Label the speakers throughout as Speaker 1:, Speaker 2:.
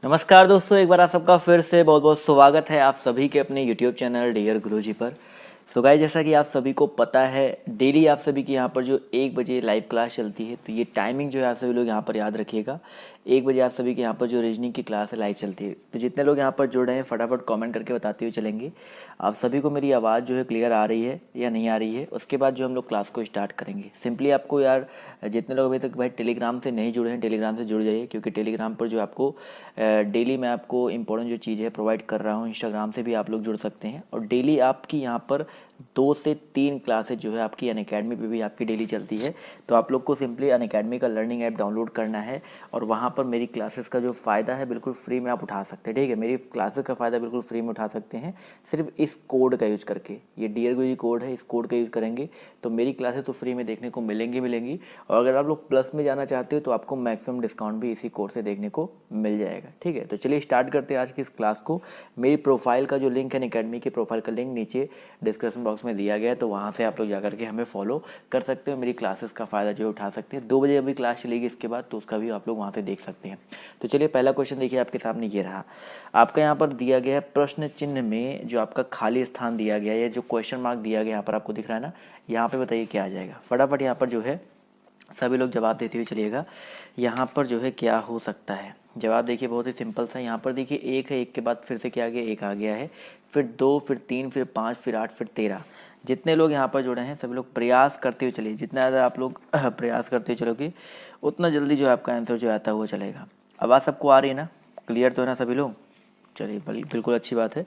Speaker 1: नमस्कार दोस्तों, एक बार आप सबका फिर से बहुत बहुत स्वागत है आप सभी के अपने YouTube चैनल डियर गुरुजी पर। सो गाइस, जैसा कि आप सभी को पता है, डेली आप सभी की यहाँ पर जो 1 बजे लाइव क्लास चलती है, तो ये टाइमिंग जो है आप सभी लोग यहाँ पर याद रखिएगा। 1 बजे आप सभी के यहाँ पर जो रीजनिंग की क्लास है लाइव चलती है। तो जितने लोग यहाँ पर जुड़ रहे हैं फटाफट कमेंट करके बताते हुए चलेंगे आप सभी को मेरी आवाज़ जो है क्लियर आ रही है या नहीं आ रही है। उसके बाद जो हम लोग क्लास को स्टार्ट करेंगे, सिंपली आपको यार जितने लोग अभी तक भाई टेलीग्राम से नहीं जुड़े हैं, टेलीग्राम से जुड़ जाइए, क्योंकि टेलीग्राम पर जो आपको डेली मैं आपको इंपॉर्टेंट जो चीज़ है प्रोवाइड कर रहा हूँ। इंस्टाग्राम से भी आप लोग जुड़ सकते हैं और डेली आपकी यहाँ पर 2 से 3 क्लासेज जो है आपकी अनअकैडमी पे भी आपकी डेली चलती है। तो आप लोग को सिंपली अनअकैडमी का लर्निंग ऐप डाउनलोड करना है और वहाँ पर मेरी क्लासेस का जो फ़ायदा है बिल्कुल फ्री में आप उठा सकते हैं। ठीक है, मेरी क्लासेस का फ़ायदा बिल्कुल फ्री में उठा सकते हैं सिर्फ इस कोड का यूज़ करके। ये डियर गुरुजी कोड है, इस कोड का यूज़ करेंगे तो मेरी क्लासेस तो फ्री में देखने को मिलेंगी। और अगर आप लोग प्लस में जाना चाहते हो तो आपको मैक्सिमम डिस्काउंट भी इसी कोड से देखने को मिल जाएगा। ठीक है, तो चलिए स्टार्ट करते हैं आज की इस क्लास को। मेरी प्रोफाइल का जो लिंक है अनअकैडमी की प्रोफाइल का लिंक नीचे डिस्क्रिप्शन बॉक्स में दिया गया है, तो वहाँ से आप लोग जाकर के हमें फॉलो कर सकते हो, मेरी क्लासेस का फ़ायदा जो है उठा सकते हैं। 2 बजे अभी क्लास चलेगी इसके बाद, तो उसका भी आप लोग वहाँ से देख सकते हैं। तो चलिए पहला क्वेश्चन देखिए आपके सामने ये रहा। आपका यहाँ पर दिया गया है प्रश्न चिन्ह में जो आपका खाली स्थान दिया गया है, जो क्वेश्चन मार्क दिया गया यहाँ पर आपको दिख रहा है ना, यहाँ पर बताइए क्या आ जाएगा। फटाफट यहाँ पर जो है सभी लोग जवाब देते हुए चलिएगा। यहाँ पर जो है क्या हो सकता है, जवाब देखिए बहुत ही सिंपल सा। यहाँ पर देखिए 1 है, 1 के बाद फिर से क्या आ गया, 1 आ गया है, फिर 2, फिर 3, फिर 5, फिर 8, फिर 13। जितने लोग यहाँ पर जुड़े हैं सभी लोग प्रयास करते हुए चलिए। जितना ज़्यादा आप लोग प्रयास करते हुए चलोगे उतना जल्दी जो है आपका आंसर जो आता हुआ चलेगा। आवाज़ सबको आ रही है ना, क्लियर तो है ना सभी लोग? चलिए बिल्कुल अच्छी बात है,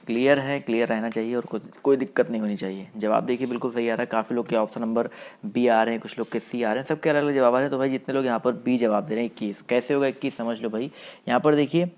Speaker 1: क्लियर है, क्लियर रहना चाहिए और कोई दिक्कत नहीं होनी चाहिए। जवाब देखिए बिल्कुल सही आ रहा है। काफ़ी लोग के ऑप्शन नंबर बी आ रहे हैं, कुछ लोग के सी आ रहे हैं, सबके अलग अलग जवाब आ रहे हैं। तो भाई जितने लोग यहाँ पर बी जवाब दे रहे हैं 21, कैसे होगा 21 समझ लो भाई। यहाँ पर देखिए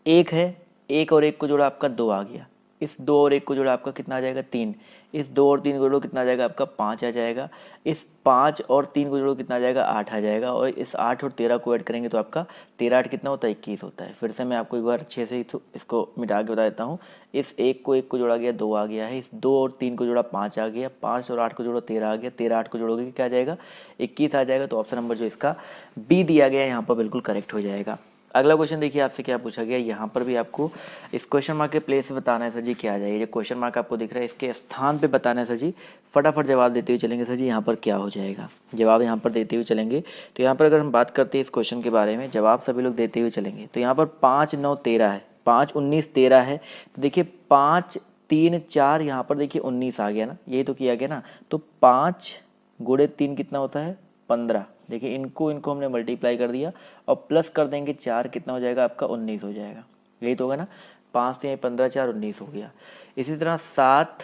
Speaker 1: 1 है, 1 और 1 को जोड़ा आपका 2 आ गया, इस 2 और 1 को जोड़ा आपका कितना आ जाएगा 3, इस 2 और 3 को जोड़ो कितना आ जाएगा आपका 5 आ जाएगा, इस 5 और 3 को जोड़ो कितना आ जाएगा 8 आ जाएगा, और इस 8 और 13 को ऐड करेंगे तो आपका 13 8 कितना होता है 21 होता है। फिर से मैं आपको एक बार अच्छे से इसको मिटा के बता देता हूँ। इस 1 को जोड़ा गया 2 आ गया है, इस 2 और 3 को जोड़ा 5 आ गया, 5 और 8 को जोड़ो 13 आ गया, 13 8 को जोड़ोगे क्या आ जाएगा 21 आ जाएगा। तो ऑप्शन नंबर जो इसका बी दिया गया है यहाँ पर बिल्कुल करेक्ट हो जाएगा। अगला क्वेश्चन देखिए आपसे क्या पूछा गया। यहाँ पर भी आपको इस क्वेश्चन मार्क के प्लेस पे बताना है सर जी क्या आ जाएगा। जो क्वेश्चन मार्क आपको दिख रहा है इसके स्थान पे बताना है सर जी। फटाफट जवाब देते हुए चलेंगे सर जी, यहाँ पर क्या हो जाएगा, जवाब यहाँ पर देते हुए चलेंगे। तो यहाँ पर अगर हम बात करते हैं इस क्वेश्चन के बारे में, जवाब सभी लोग देते हुए चलेंगे। तो यहाँ पर 5 9 13 है, 5 19 13 है। तो देखिए 5 3 4, यहाँ पर देखिए 19 आ गया ना, यही तो किया गया ना। तो 5 गुणे 3 कितना होता है 15। देखिए इनको हमने मल्टीप्लाई कर दिया और प्लस कर देंगे 4, कितना हो जाएगा आपका 19 हो जाएगा। यही तो होगा ना, 5 से 15 4 19 हो गया। इसी तरह 7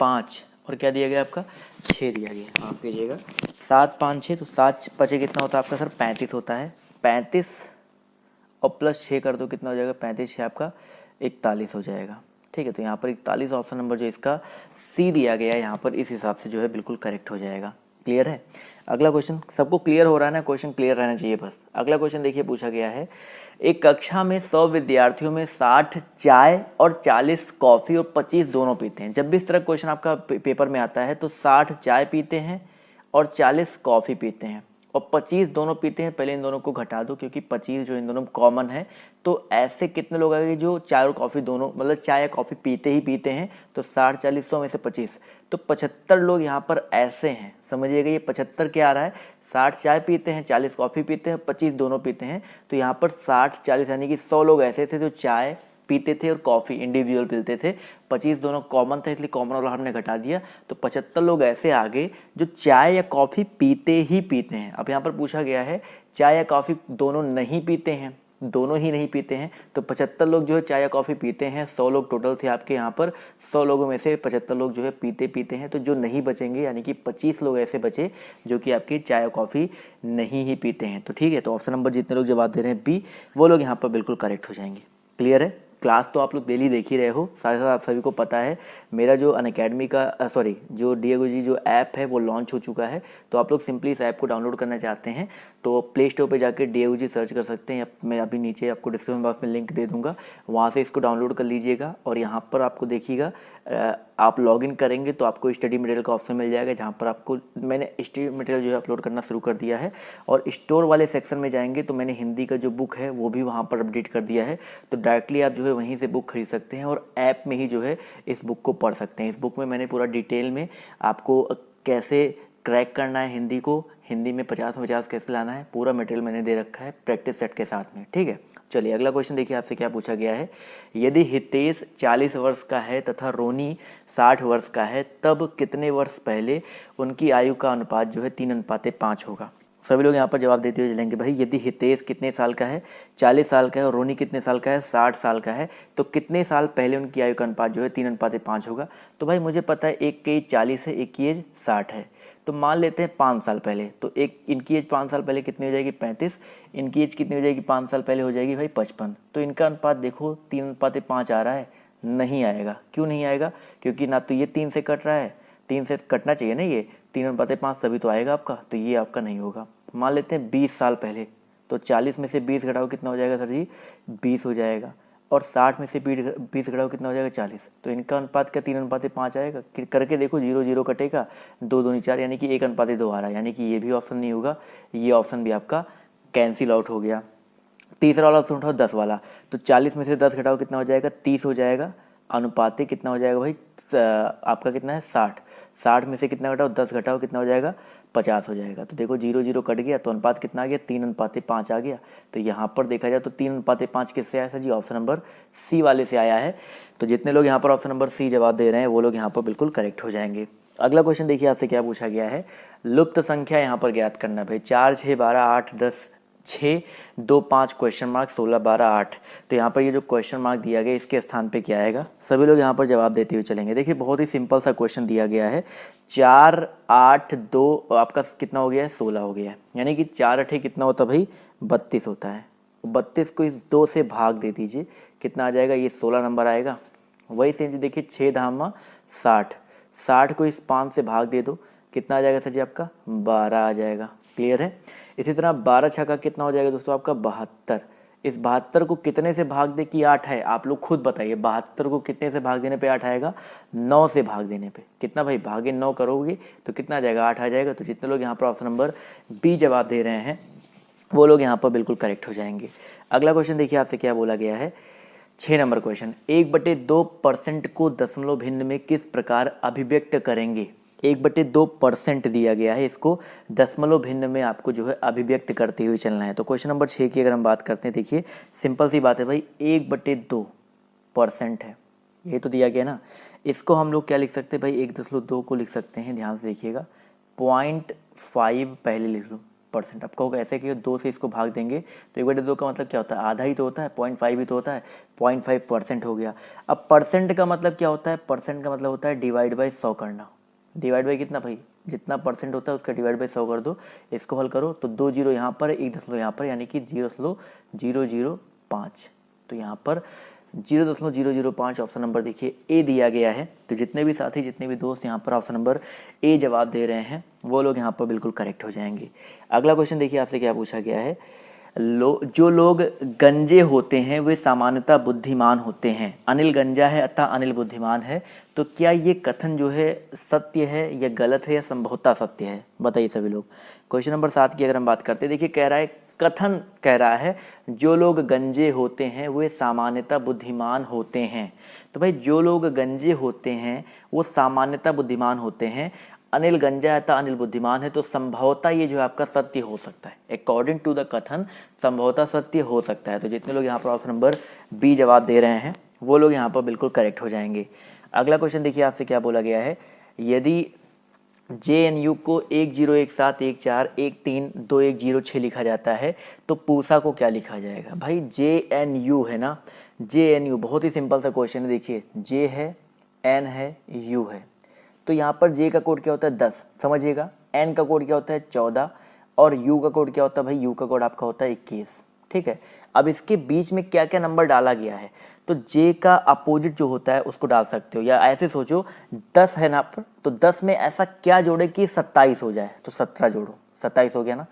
Speaker 1: 5 और क्या दिया गया आपका 6 दिया गया, माफ कीजिएगा 7 5 6, तो 7 बचे कितना होता है आपका सर 35 होता है। 35 और प्लस 6 कर दो कितना हो जाएगा 35 6 आपका 41 हो जाएगा। ठीक है, तो यहाँ पर 41 ऑप्शन नंबर जो इसका सी दिया गया है यहाँ पर, इस हिसाब से जो है बिल्कुल करेक्ट हो जाएगा। क्लियर है। अगला क्वेश्चन सबको क्लियर हो रहा है ना, क्वेश्चन क्लियर रहना चाहिए बस। अगला क्वेश्चन देखिए पूछा गया है, एक कक्षा में 100 विद्यार्थियों में 60 चाय और 40 कॉफ़ी और 25 दोनों पीते हैं। जब भी इस तरह क्वेश्चन आपका पेपर में आता है तो 60 चाय पीते हैं और 40 कॉफ़ी पीते हैं और 25 दोनों पीते हैं। पहले इन दोनों को घटा दो क्योंकि 25 जो इन दोनों में कॉमन है। तो ऐसे कितने लोग आएंगे जो चाय और कॉफ़ी दोनों, मतलब चाय या कॉफ़ी पीते ही पीते हैं। तो 60 40 100 में से 25, तो 75 लोग यहाँ पर ऐसे हैं। समझिएगा ये 75 क्या आ रहा है, 60 चाय पीते हैं, 40 कॉफ़ी पीते हैं, 25 दोनों पीते हैं। तो यहाँ पर 60 40 यानी कि 100 लोग ऐसे थे जो चाय पीते थे और कॉफ़ी इंडिविजुअल पीते थे। 25 दोनों कॉमन था इसलिए कॉमन वाला हमने घटा दिया। तो 75 लोग ऐसे आ गए जो चाय या कॉफ़ी पीते ही पीते हैं। अब यहाँ पर पूछा गया है चाय या कॉफ़ी दोनों नहीं पीते हैं, दोनों ही नहीं पीते हैं। तो 75 लोग जो है चाय या कॉफ़ी पीते हैं। 100 लोग टोटल थे आपके यहाँ पर, 100 लोगों में से 75 लोग जो है पीते हैं। तो जो नहीं बचेंगे यानी कि 25 लोग ऐसे बचे जो कि आपकी चाय या कॉफ़ी नहीं ही पीते हैं। तो ठीक है, तो ऑप्शन नंबर जितने लोग जवाब दे रहे हैं बी, वो लोग यहाँ पर बिल्कुल करेक्ट हो जाएंगे। क्लियर है। क्लास तो आप लोग डेली देख ही रहे हो, साथ ही साथ आप सभी को पता है मेरा जो अनअकैडमी का जो डियर गुरुजी जो ऐप है वो लॉन्च हो चुका है। तो आप लोग सिंपली इस ऐप को डाउनलोड करना चाहते हैं तो प्ले स्टोर पे जाकर डियर गुरुजी सर्च कर सकते हैं। मैं अभी नीचे आपको डिस्क्रिप्शन बॉक्स में लिंक दे दूंगा, वहाँ से इसको डाउनलोड कर लीजिएगा। और यहाँ पर आपको देखिएगा आप लॉगिन करेंगे तो आपको स्टडी मटेरियल का ऑप्शन मिल जाएगा, जहाँ पर आपको मैंने स्टडी मटेरियल जो है अपलोड करना शुरू कर दिया है। और स्टोर वाले सेक्शन में जाएंगे तो मैंने हिंदी का जो बुक है वो भी वहाँ पर अपडेट कर दिया है, तो डायरेक्टली आप जो है वहीं से बुक खरीद सकते हैं और ऐप में ही जो है इस बुक को पढ़ सकते हैं। इस बुक में मैंने पूरा डिटेल में आपको कैसे क्रैक करना है हिंदी को, हिंदी में 50 में 50 कैसे लाना है, पूरा मटेरियल मैंने दे रखा है प्रैक्टिस सेट के साथ में। ठीक है, चलिए अगला क्वेश्चन देखिए आपसे क्या पूछा गया है। यदि हितेश 40 वर्ष का है तथा रोनी 60 वर्ष का है, तब कितने वर्ष पहले उनकी आयु का अनुपात जो है 3:5 होगा। सभी लोग यहाँ पर जवाब देते हुए चलेंगे। भाई यदि हितेश कितने साल का है, 40 साल का है, और रोनी कितने साल का है, 60 साल का है, तो कितने साल पहले उनकी आयु का अनुपात जो है 3:5 होगा। तो भाई मुझे पता है एक की एज 40 है, एक की एज 60 है, तो मान लेते हैं 5 साल पहले, तो एक इनकी एज 5 साल पहले कितनी हो जाएगी 35, इनकी एज कितनी हो जाएगी 5 साल पहले हो जाएगी भाई 55। तो इनका अनुपात देखो 3:5 आ रहा है, नहीं आएगा। क्यों नहीं आएगा? क्योंकि ना तो ये 3 से कट रहा है, 3 से कटना चाहिए ना, ये 3:5 तभी तो आएगा आपका, तो ये आपका नहीं होगा। मान लेते हैं 20 साल पहले, तो 40 में से 20 घटाओ कितना हो जाएगा सर जी, 20 हो जाएगा। और 60 में से 20 घटाओ कितना हो जाएगा 40, तो इनका अनुपात क्या 3:5 आएगा? करके देखो, 0 0 कटेगा, 2 दूनी 4, यानी कि 1:2 आ रहा है, यानी कि ये भी ऑप्शन नहीं होगा, ये ऑप्शन भी आपका कैंसिल आउट हो गया। तीसरा वाला ऑप्शन उठाओ 10 वाला, तो 40 में से 10 घटाओ कितना हो जाएगा 30 हो जाएगा। अनुपाती कितना हो जाएगा भाई आपका कितना है 60, 60 में से कितना घटाओ 10 घटाओ कितना हो जाएगा 50 हो जाएगा। तो देखो 0 0 कट गया, तो अनुपात कितना आ गया 3:5 आ गया। तो यहाँ पर देखा जाए तो 3:5 किससे आया सर जी? ऑप्शन नंबर सी वाले से आया है। तो जितने लोग यहाँ पर ऑप्शन नंबर सी जवाब दे रहे हैं वो लोग यहाँ पर बिल्कुल करेक्ट हो जाएंगे। अगला क्वेश्चन देखिए आपसे क्या पूछा गया है। लुप्त संख्या यहाँ पर ज्ञात करना भाई। 4 6 12 8 10 6 2 5 क्वेश्चन मार्क 16 12 8। तो यहाँ पर ये जो क्वेश्चन मार्क दिया गया इसके स्थान पे क्या आएगा? सभी लोग यहाँ पर जवाब देते हुए चलेंगे। देखिए बहुत ही सिंपल सा क्वेश्चन दिया गया है। 4 8 2 आपका कितना हो गया है 16 हो गया है, यानी कि 4 8 कितना होता है भाई 32 होता है। 32 को इस 2 से भाग दे दीजिए, कितना आ जाएगा? ये 16 नंबर आएगा। वही सेम चीज़ देखिए 6 धामा 60, 60 को इस 5 से भाग दे दो, कितना आ जाएगा सर जी आपका 12 आ जाएगा। क्लियर है? इसी तरह 12 छक्का कितना हो जाएगा दोस्तों आपका 72। इस 72 को कितने से भाग दे कि 8 है? आप लोग खुद बताइए 72 को कितने से भाग देने पे 8 आएगा? 9 से भाग देने पे। कितना भाई भागे 9 करोगे तो कितना आ जाएगा 8 आ जाएगा। तो जितने लोग यहाँ पर ऑप्शन नंबर बी जवाब दे रहे हैं वो लोग यहाँ पर बिल्कुल करेक्ट हो जाएंगे। अगला क्वेश्चन देखिए आपसे क्या बोला गया है। 6 नंबर क्वेश्चन, 1/2% को दशमलव भिन्न में किस प्रकार अभिव्यक्त करेंगे? 1/2% दिया गया है, इसको दशमलव भिन्न में आपको जो है अभिव्यक्त करते हुए चलना है। तो क्वेश्चन नंबर 6 की अगर हम बात करते हैं, देखिए सिंपल सी बात है भाई, 1/2% है, ये तो दिया गया ना। इसको हम लोग क्या लिख सकते हैं भाई 1.2 को लिख सकते हैं, ध्यान से देखिएगा 0.5 पहले लिख लो परसेंट। आपका होगा ऐसे कि 2 से इसको भाग देंगे तो 1/2 का मतलब क्या होता है? आधा ही तो होता है, 0.5 ही तो होता है, 0.5% हो गया। अब परसेंट का मतलब क्या होता है? परसेंट का मतलब होता है डिवाइड बाई 100 करना। डिवाइड बाई कितना भाई? जितना परसेंट होता है उसका डिवाइड बाई 100 कर दो। इसको हल करो तो 2 जीरो यहाँ पर, 1 दशमलव यहाँ पर, यानी कि 0.005। तो यहाँ पर 0.005 ऑप्शन नंबर देखिए ए दिया गया है। तो जितने भी साथी, जितने भी दोस्त यहाँ पर ऑप्शन नंबर ए जवाब दे रहे हैं वो लोग यहाँ पर बिल्कुल करेक्ट हो जाएंगे। अगला क्वेश्चन देखिए आपसे क्या पूछा गया है। जो लोग गंजे होते हैं वे सामान्यतः बुद्धिमान होते हैं। अनिल गंजा है अतः अनिल बुद्धिमान है। तो क्या ये कथन जो है सत्य है या गलत है या संभवतः सत्य है? बताइए सभी लोग। क्वेश्चन नंबर 7 की अगर हम बात करते हैं, देखिए कह रहा है, कथन कह रहा है जो लोग गंजे होते हैं वे सामान्यतः बुद्धिमान होते हैं। तो भाई जो लोग गंजे होते हैं वो सामान्यतः बुद्धिमान होते हैं। अनिल गंजा है तो अनिल बुद्धिमान है, तो संभवतः ये जो आपका सत्य हो सकता है। अकॉर्डिंग टू द कथन संभवतः सत्य हो सकता है। तो जितने लोग यहाँ पर ऑप्शन नंबर बी जवाब दे रहे हैं वो लोग यहाँ पर बिल्कुल करेक्ट हो जाएंगे। अगला क्वेश्चन देखिए आपसे क्या बोला गया है। यदि JNU को 101714132106 लिखा जाता है तो पूसा को क्या लिखा जाएगा? भाई JNU है ना, JNU बहुत ही सिंपल सा क्वेश्चन है। देखिए J है, N है, U है, तो यहाँ पर J का कोड क्या होता है 10, समझिएगा। N का कोड क्या होता है 14 और U का कोड क्या होता है भाई? U का कोड आपका होता है 21। ठीक है, अब इसके बीच में क्या क्या नंबर डाला गया है, तो J का अपोजिट जो होता है उसको डाल सकते हो। या ऐसे सोचो 10 है ना पर, तो 10 में ऐसा क्या जोड़े कि 27 हो जाए, तो 17 जोड़ो, 27 हो गया ना।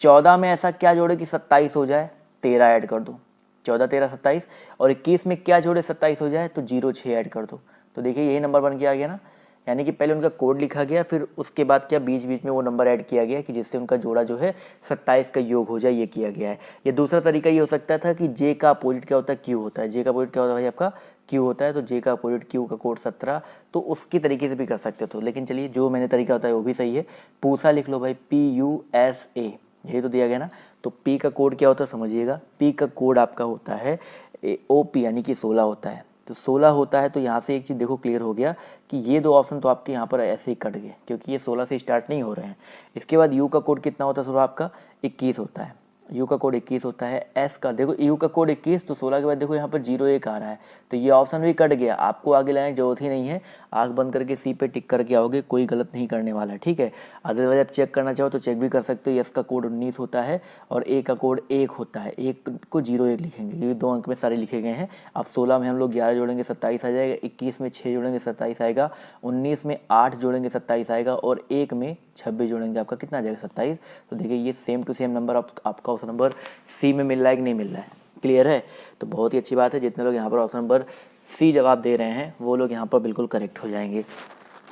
Speaker 1: 14 में ऐसा क्या जोड़े कि 27 हो जाए, 13 ऐड कर दो, 14 13 27। और 21 में क्या जोड़े 27 हो जाए, तो 06 ऐड कर दो, तो देखिए यही नंबर बन के आ गया ना, यानी कि पहले उनका कोड लिखा गया, फिर उसके बाद क्या बीच बीच में वो नंबर ऐड किया गया कि जिससे उनका जोड़ा जो है 27 का योग हो जाए, ये किया गया है। ये दूसरा तरीका ये हो सकता था कि जे का अपोजिट क्या होता है, क्यू होता है। जे का अपोजिट क्या होता है भाई आपका, क्यू होता है। तो जे का अपोजिट क्यू का कोड 17, तो उसकी तरीके से भी कर सकते हो। लेकिन चलिए जो मैंने तरीका होता है वो भी सही है। पूसा लिख लो भाई, PUSA, यही तो दिया गया ना। तो पी का कोड क्या होता है समझिएगा, पी का कोड आपका होता है OP, यानी कि 16 होता है। तो 16 होता है, तो यहाँ से एक चीज़ देखो क्लियर हो गया कि ये दो ऑप्शन तो आपके यहाँ पर ऐसे ही कट गए, क्योंकि ये 16 से स्टार्ट नहीं हो रहे हैं। इसके बाद यू का कोड कितना होता है सुबह आपका, 21 होता है। यू का कोड 21 होता है। एस का देखो, यू का कोड 21, तो 16 के बाद देखो यहाँ पर 01 आ रहा है, तो ये ऑप्शन भी कट गया। आपको आगे लाने की जरूरत ही नहीं है, आँख बंद करके सी पे टिक करके आओगे, कोई गलत नहीं करने वाला है, ठीक है। अदरवाइज आप चेक करना चाहो तो चेक भी कर सकते हो। एस का कोड 19 होता है और ए का कोड 1 होता है। 1 को 01 लिखेंगे, क्योंकि 2 अंक में सारे लिखे गए हैं। अब 16 में हम लोग 11 जोड़ेंगे 27 आ जाएगा, 21 में 6 जोड़ेंगे 27 आएगा, 19 में 8 जोड़ेंगे 27 आएगा, और 1 में 26 जोड़ेंगे आपका कितना आ जाएगा 27। तो देखिए ये सेम टू सेम नंबर आपका ऑप्शन नंबर सी में मिल रहा है कि नहीं मिल रहा है, क्लियर है। तो बहुत ही अच्छी बात है, जितने लोग यहाँ पर ऑप्शन नंबर सी जवाब दे रहे हैं वो लोग यहाँ पर बिल्कुल करेक्ट हो जाएंगे।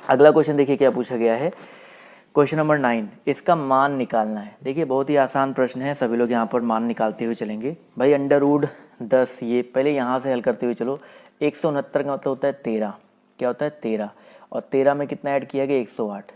Speaker 1: अगला क्वेश्चन देखिए क्या पूछा गया है, क्वेश्चन नंबर 9, इसका मान निकालना है। देखिए बहुत ही आसान प्रश्न है, सभी लोग यहाँ पर मान निकालते हुए चलेंगे भाई। √10, ये पहले यहाँ से हल करते हुए चलो। 169 का मतलब होता है 13, क्या होता है 13, और 13 में कितना ऐड किया गया 108।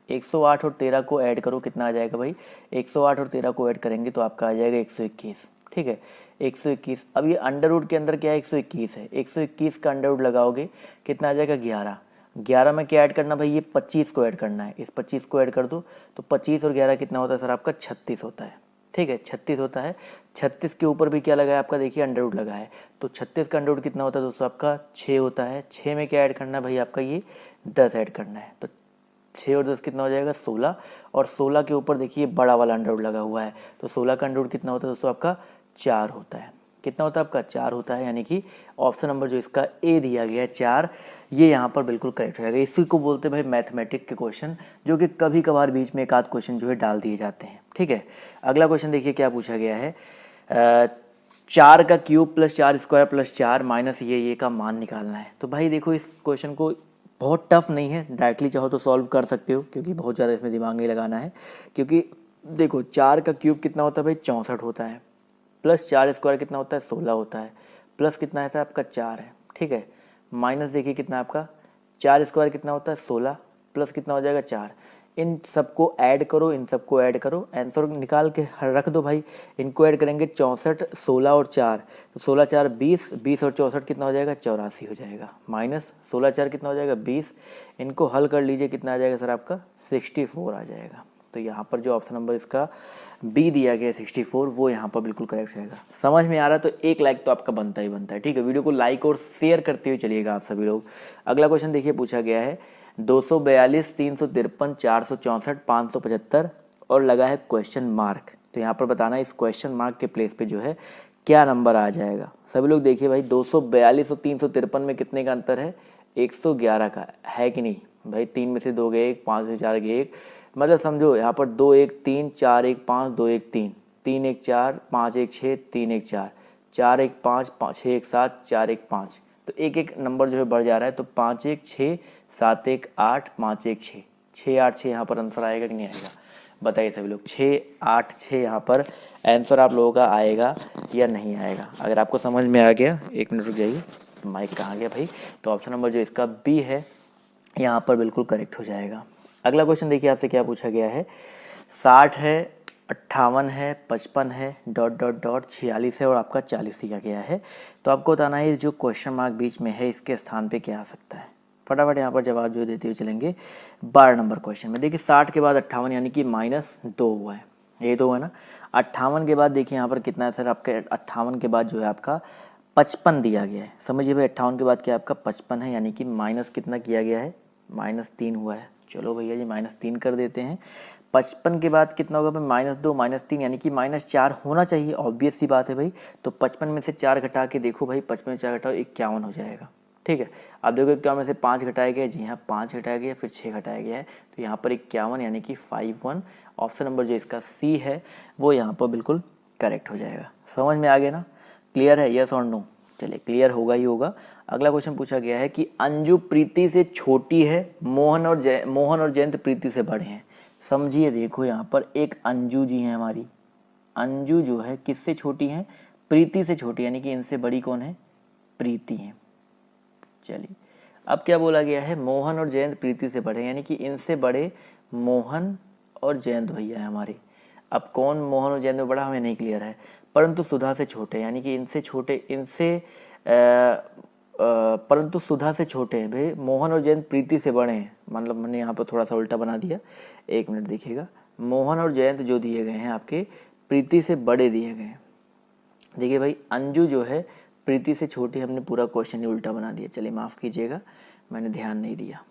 Speaker 1: 108 और 13 को ऐड करो, कितना आ जाएगा भाई, 108 और 13 को ऐड करेंगे तो आपका आ जाएगा 121, ठीक है 121। अब ये अंडर के अंदर क्या है 121 है, 121 का अंडर लगाओगे कितना आ जाएगा 11। 11 में क्या ऐड करना भाई, ये 25 को ऐड करना है, इस 25 को ऐड कर दो, तो 25 और 11 कितना होता है सर आपका 36 होता है, ठीक है 36 होता है। 36 के ऊपर भी क्या लगा है आपका, देखिए अंडर लगा है, तो 36 का अंडर कितना होता है दोस्तों आपका 6 होता है। 6 में क्या ऐड करना है भाई आपका, ये 10 ऐड करना है, तो 6 और 10 कितना हो जाएगा 16, और 16 के ऊपर देखिए बड़ा वाला अंडर लगा हुआ है, तो 16 का अंडर कितना होता है दोस्तों आपका 4 होता है। कितना होता है आपका 4 होता है, यानी कि ऑप्शन नंबर जो इसका ए दिया गया है 4, ये यहाँ पर बिल्कुल करेक्ट हो जाएगा। इसी को बोलते हैं भाई मैथमेटिक्स के क्वेश्चन, जो कि कभी कभार बीच में एक आध क्वेश्चन जो है डाल दिए जाते हैं, ठीक है। अगला क्वेश्चन देखिए क्या पूछा गया है, 4 का cube plus 4 square plus 4 minus ये का मान निकालना है। तो भाई देखो इस क्वेश्चन को बहुत टफ नहीं है, डायरेक्टली चाहो तो सॉल्व कर सकते हो, क्योंकि बहुत ज़्यादा इसमें दिमाग नहीं लगाना है। क्योंकि देखो 4 का क्यूब कितना होता है भाई 64 होता है, प्लस 4 स्क्वायर कितना होता है 16 होता है, प्लस कितना है आपका 4 है, ठीक है। माइनस देखिए कितना आपका 4 स्क्वायर कितना होता है 16, प्लस कितना हो जाएगा 4। इन सबको ऐड करो, इन सबको ऐड करो, आंसर निकाल के रख दो भाई। इनको ऐड करेंगे 64, 16 और 4, तो 16 4 20, 20 और 64 कितना हो जाएगा 84 हो जाएगा, माइनस 16 4 कितना हो जाएगा 20। इनको हल कर लीजिए, कितना आ जाएगा सर आपका 64 आ जाएगा। तो यहाँ पर जो ऑप्शन नंबर इसका बी दिया गया 64, वो यहाँ पर बिल्कुल करेक्ट रहेगा। समझ में आ रहा है तो एक लाइक तो आपका बनता ही बनता है, ठीक है। वीडियो को लाइक और शेयर करते हुए चलिएगा आप सभी लोग। अगला क्वेश्चन देखिए पूछा गया है 242, 353, 464, 575 और लगा है क्वेश्चन मार्क। तो यहाँ पर बताना है इस क्वेश्चन मार्क के प्लेस पे जो है क्या नंबर आ जाएगा। सभी लोग देखिए भाई 242 और 353 में कितने का अंतर है, 111 का है कि नहीं भाई। 3 में से 2 गए 1, 5 में से 4 गए 1, मतलब समझो यहाँ पर 2 1 3, 4 1 5, 2 1 3, 3 1 4, 5 1 6, 3 1 4, 4 1 5, 6 1 7, 4 1 5। तो एक एक नंबर जो है बढ़ जा रहा है, तो 5 1 6, 7 1 8, 5 1 6, 6 8 6 यहाँ पर आंसर आएगा कि नहीं आएगा, बताइए सभी लोग। 6 8 6 यहाँ पर आंसर आप लोगों का आएगा या नहीं आएगा। अगर आपको समझ में आ गया, 1 मिनट रुक जाइए, माइक कहाँ गया भाई। तो ऑप्शन नंबर जो इसका बी है यहाँ पर बिल्कुल करेक्ट हो जाएगा। अगला क्वेश्चन देखिए आपसे क्या पूछा गया है, 60 है, 58 है, 55 है, ... 46 है और आपका 40 दिया गया है। तो आपको बताना है जो क्वेश्चन मार्क बीच में है इसके स्थान पे क्या आ सकता है। फटाफट यहाँ पर जवाब जो देते हुए चलेंगे। 12 नंबर क्वेश्चन में देखिए 60 के बाद 58 यानी कि -2 हुआ है, ये तो हुआ ना। 58 के बाद देखिए यहाँ पर कितना है सर आपका, 58 के बाद जो है आपका 55 दिया गया है। समझिए भाई 58 के बाद क्या आपका 55 है, यानी कि माइनस कितना किया गया है, -3 हुआ है। चलो भैया जी -3 कर देते हैं। 55 के बाद कितना होगा भाई -2 -3, यानी कि -4 होना चाहिए, ऑब्वियस सी बात है भाई। तो 55 में से 4 घटा के देखो भाई, 55 में 4 घटाओ 51 हो जाएगा, ठीक है। अब देखो 51 में से 5 घटाया गया, जी हाँ 5 घटाया गया, फिर 6 घटाया गया है, तो यहाँ पर 51 यानी कि 51 ऑप्शन नंबर जो इसका सी है वो यहाँ पर बिल्कुल करेक्ट हो जाएगा। समझ में आ गया ना, क्लियर है, यस और नो। चलिए क्लियर होगा ही होगा। अगला क्वेश्चन पूछा गया है कि अंजू प्रीति से छोटी है, मोहन और जयंत प्रीति से बड़े हैं। समझिए, देखो यहाँ पर एक अंजू जी हैं हमारी, अंजू जो है किससे छोटी हैं, प्रीति से छोटी, यानी कि इनसे बड़ी कौन है, प्रीति है। चलिए अब क्या बोला गया है, मोहन और जयंत प्रीति से बड़े, यानी कि इनसे बड़े मोहन और जयंत भैया है हमारे। अब कौन मोहन और जयंत में बड़ा हमें नहीं क्लियर है, परंतु सुधा से छोटे, यानी कि इनसे छोटे, परंतु सुधा से छोटे हैं भाई। मोहन और जयंत प्रीति से बड़े हैं, मतलब मैंने यहाँ पर थोड़ा सा उल्टा बना दिया, 1 मिनट देखिएगा। मोहन और जयंत जो दिए गए हैं आपके प्रीति से बड़े दिए गए हैं। देखिए भाई अंजू जो है प्रीति से छोटी, हमने पूरा क्वेश्चन ही उल्टा बना दिया। चलिए माफ़ कीजिएगा, मैंने ध्यान नहीं दिया,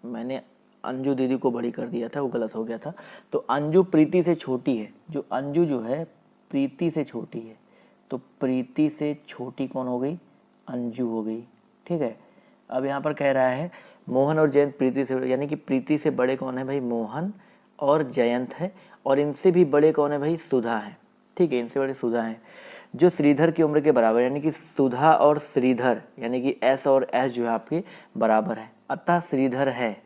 Speaker 1: मैंने अंजू दीदी को बड़ी कर दिया था, वो गलत हो गया था। तो अंजू प्रीति से छोटी है, जो अंजू जो है प्रीति से छोटी है, तो प्रीति से छोटी कौन हो गई, अंजू हो गई। ठीक है, अब यहाँ पर कह रहा है मोहन और जयंत प्रीति से, यानी कि प्रीति से बड़े कौन है भाई, मोहन और जयंत है, और इनसे भी बड़े कौन है भाई, सुधा है। ठीक है, इनसे बड़े सुधा हैं, जो श्रीधर की उम्र के बराबर, यानी कि सुधा और श्रीधर, यानी कि एस और एस जो है आपके बराबर है, अतः श्रीधर है।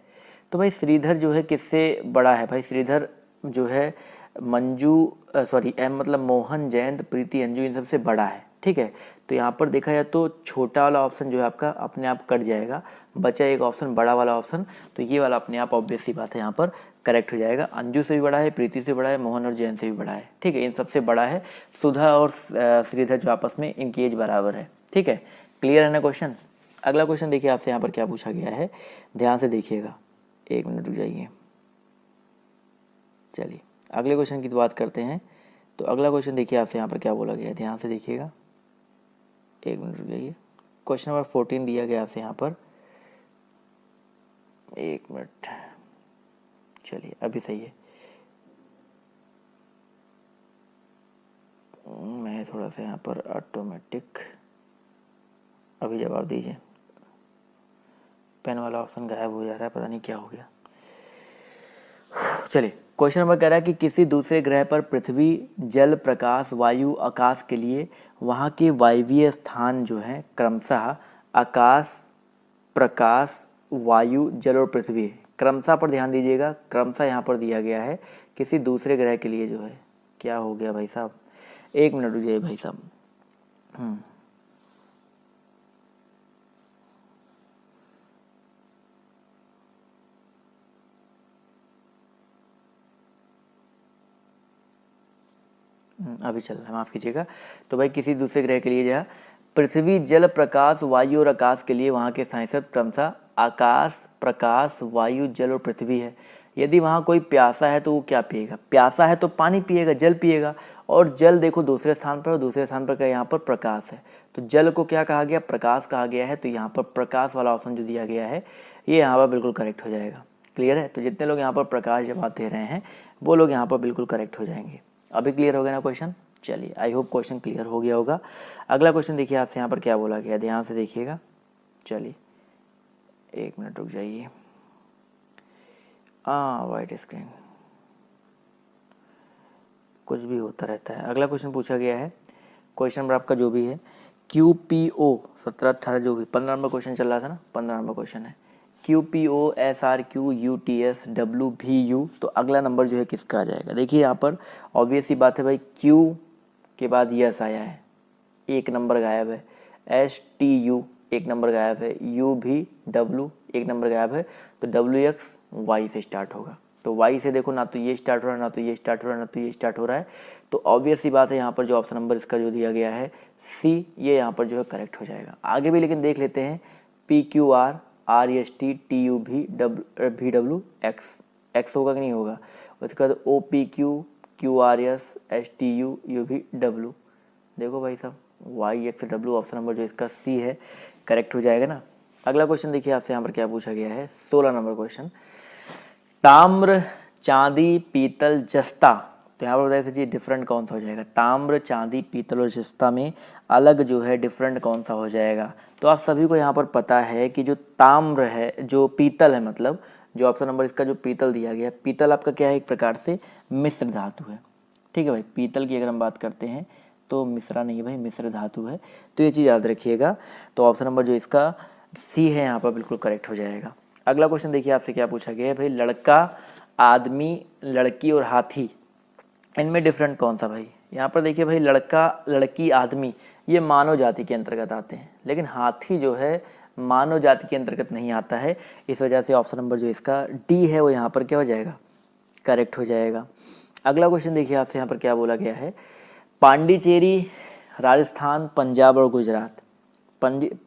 Speaker 1: तो भाई श्रीधर जो है किससे बड़ा है भाई, श्रीधर जो है मतलब मोहन जयंत प्रीति अंजू इन सबसे बड़ा है। ठीक है, तो यहाँ पर देखा जाए तो छोटा वाला ऑप्शन जो है आपका अपने आप कट जाएगा, बचा एक ऑप्शन बड़ा वाला ऑप्शन, तो ये वाला अपने आप ऑब्वियस सी बात है यहाँ पर करेक्ट हो जाएगा। अंजू से भी बड़ा है, प्रीति से बड़ा है, मोहन और जयंत से भी बड़ा है। ठीक है, इन सबसे बड़ा है सुधा और श्रीधर, जो आपस में इनकी एज बराबर है। ठीक है, क्लियर है ना क्वेश्चन। अगला क्वेश्चन देखिए आपसे यहाँ पर क्या पूछा गया है, ध्यान से देखिएगा, 1 मिनट रुक जाइए। चलिए अगले क्वेश्चन की बात करते हैं। तो अगला क्वेश्चन देखिए आपसे यहाँ पर क्या बोला गया है, ध्यान से देखिएगा, 1 मिनट रुक जाइए। क्वेश्चन नंबर 14 दिया गया आपसे यहाँ पर, 1 मिनट, चलिए अभी सही है। मैं थोड़ा सा यहाँ पर ऑटोमेटिक, अभी जवाब दीजिए, पेन वाला ऑप्शन गायब हो जा रहा है, पता नहीं क्या हो गया। चलिए क्वेश्चन नंबर कह रहा है कि किसी दूसरे ग्रह पर पृथ्वी जल प्रकाश वायु आकाश के लिए वहाँ के वायवीय स्थान जो हैं क्रमशः आकाश प्रकाश वायु जल और पृथ्वी, क्रमशः पर ध्यान दीजिएगा, क्रमशः यहाँ पर दिया गया है किसी दूसरे ग्रह के लिए जो है, क्या हो गया भाई साहब, 1 मिनट रुक जाइए भाई साहब। अभी चल रहा है, माफ़ कीजिएगा। तो भाई किसी दूसरे ग्रह के लिए जो है पृथ्वी जल प्रकाश वायु और आकाश के लिए वहाँ के सांसद क्रमशः आकाश प्रकाश वायु जल और पृथ्वी है। यदि वहाँ कोई प्यासा है तो वो क्या पिएगा, प्यासा है तो पानी पिएगा, जल पिएगा। और जल देखो दूसरे स्थान पर, और दूसरे स्थान पर क्या, यहाँ पर प्रकाश है, तो जल को क्या कहा गया, प्रकाश कहा गया है। तो यहाँ पर प्रकाश वाला ऑप्शन जो दिया गया है ये यहाँ पर बिल्कुल करेक्ट हो जाएगा। क्लियर है, तो जितने लोग यहाँ पर प्रकाश जवाब दे रहे हैं वो लोग यहाँ पर बिल्कुल करेक्ट हो जाएंगे। अभी क्लियर हो गया ना क्वेश्चन। चलिए आई होप क्वेश्चन क्लियर हो गया होगा। अगला क्वेश्चन देखिए आपसे यहाँ पर क्या बोला गया, ध्यान से देखिएगा। चलिए 1 मिनट रुक जाइए, वाइट स्क्रीन, कुछ भी होता रहता है। अगला क्वेश्चन पूछा गया है, क्वेश्चन नंबर आपका जो भी है QPO 17-18 जो भी 15 नंबर क्वेश्चन चल रहा था ना, 15 नंबर क्वेश्चन है QPO SRQ UTS WVU। तो अगला नंबर जो है किसका आ जाएगा, देखिए यहाँ पर ऑब्वियस ही बात है भाई, Q के बाद यस आया है, 1 नंबर गायब है, STU 1 नंबर गायब है, UVW 1 नंबर गायब है, तो WX Y से स्टार्ट होगा। तो Y से देखो ना तो ये स्टार्ट हो रहा है, ना तो ये स्टार्ट हो रहा है, ना तो ये स्टार्ट हो रहा है। तो ऑब्वियस सी बात है यहाँ पर जो ऑप्शन नंबर इसका जो दिया गया है C, ये यहाँ पर जो है करेक्ट हो जाएगा। आगे भी लेकिन देख लेते हैं, PQR RST TUV VW X होगा कि नहीं होगा। उसके बाद OPQ QRS STU UVW, देखो भाई साहब YXW ऑप्शन नंबर जो इसका C है करेक्ट हो जाएगा ना। अगला क्वेश्चन देखिए आपसे यहाँ पर क्या पूछा गया है, 16 नंबर क्वेश्चन, ताम्र चांदी पीतल जस्ता। तो यहाँ पर बताइए जी डिफरेंट कौन सा हो जाएगा, ताम्र चांदी पीतल और जस्ता में अलग जो है डिफरेंट कौन सा हो जाएगा। तो आप सभी को यहाँ पर पता है कि जो ताम्र है, जो पीतल है, मतलब जो ऑप्शन नंबर इसका जो पीतल दिया गया है, पीतल आपका क्या है, एक प्रकार से मिश्र धातु है। ठीक है भाई, पीतल की अगर हम बात करते हैं तो मिश्रा नहीं है भाई, मिश्र धातु है, तो ये चीज़ याद रखिएगा। तो ऑप्शन नंबर जो इसका सी है यहाँ पर बिल्कुल करेक्ट हो जाएगा। अगला क्वेश्चन देखिए आपसे क्या पूछा गया है भाई, लड़का, आदमी, लड़की और हाथी, इनमें डिफरेंट कौन सा भाई। यहाँ पर देखिए भाई, लड़का, लड़की, आदमी ये मानव जाति के अंतर्गत आते हैं, लेकिन हाथी जो है मानव जाति के अंतर्गत नहीं आता है। इस वजह से ऑप्शन नंबर जो इसका डी है वो यहाँ पर क्या हो जाएगा, करेक्ट हो जाएगा। अगला क्वेश्चन देखिए आपसे यहाँ पर क्या बोला गया है, पांडिचेरी, राजस्थान, पंजाब और गुजरात।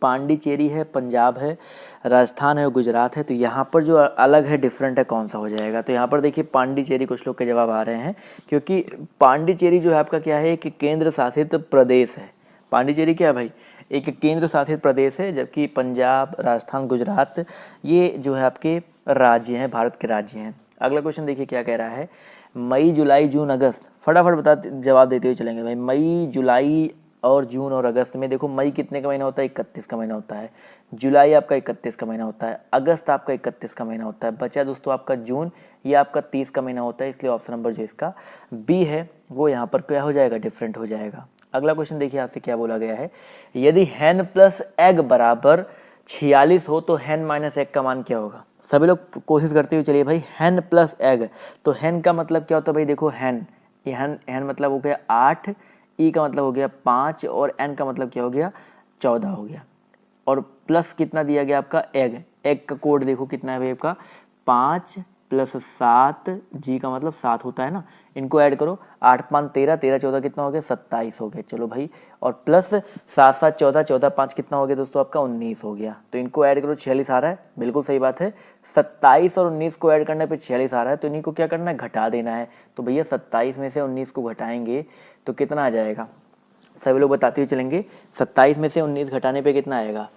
Speaker 1: पांडिचेरी है, पंजाब है, राजस्थान है और गुजरात है, तो यहाँ पर जो अलग है, डिफरेंट है, कौन सा हो जाएगा। तो यहाँ पर देखिए पांडिचेरी कुछ लोग के जवाब आ रहे हैं, क्योंकि पांडिचेरी जो है आपका क्या है, एक केंद्र शासित प्रदेश है। पांडिचेरी क्या है भाई, एक केंद्र शासित प्रदेश है, जबकि पंजाब, राजस्थान, गुजरात ये जो है आपके राज्य हैं, भारत के राज्य हैं। अगला क्वेश्चन देखिए क्या कह रहा है, मई, जुलाई, जून, अगस्त, फटाफट जवाब देते हुए चलेंगे भाई। मई, जुलाई और जून और अगस्त में देखो, मई कितने का महीना होता है, 31 का महीना होता है, जुलाई आपका 31 का महीना होता है, अगस्त आपका 31 का महीना होता है, बचा दोस्तों आपका जून, ये आपका 30 का महीना होता है। इसलिए ऑप्शन नंबर जो इसका बी है वो यहाँ पर क्या हो जाएगा, डिफरेंट हो जाएगा। अगला क्वेश्चन देखिए आपसे क्या बोला गया है, यदि हैन प्लस एग बराबर 46 हो तो हैन माइनस एग का मान क्या होगा। सभी लोग कोशिश करते हुए चलिए भाई, हैन प्लस एग, तो हैन का मतलब क्या होता है भाई, देखो हैन, ये हैन मतलब हो गया 8, ई का मतलब हो गया 5 और एन का मतलब क्या हो गया, 14 हो गया, और प्लस कितना दिया गया आपका एग, एग का कोड देखो कितना है भाई आपका 5 + 7, जी का मतलब 7 होता है ना, इनको ऐड करो, 8 5 13, 13 14 कितना हो गया, 27 हो गया। चलो भाई, और प्लस 7 7 14, 14 5 कितना हो गया दोस्तों आपका 19 हो गया। तो इनको ऐड करो, 46 आ रहा है, बिल्कुल सही बात है। 27 और 19 को ऐड करने पे 46 आ रहा है, तो इन्हीं को क्या करना है, घटा देना है। तो भैया 27 में से 19 को घटाएंगे तो कितना आ जाएगा, सभी लोग बताते हुए चलेंगे, 27 में से 19 घटाने पे कितना आएगा,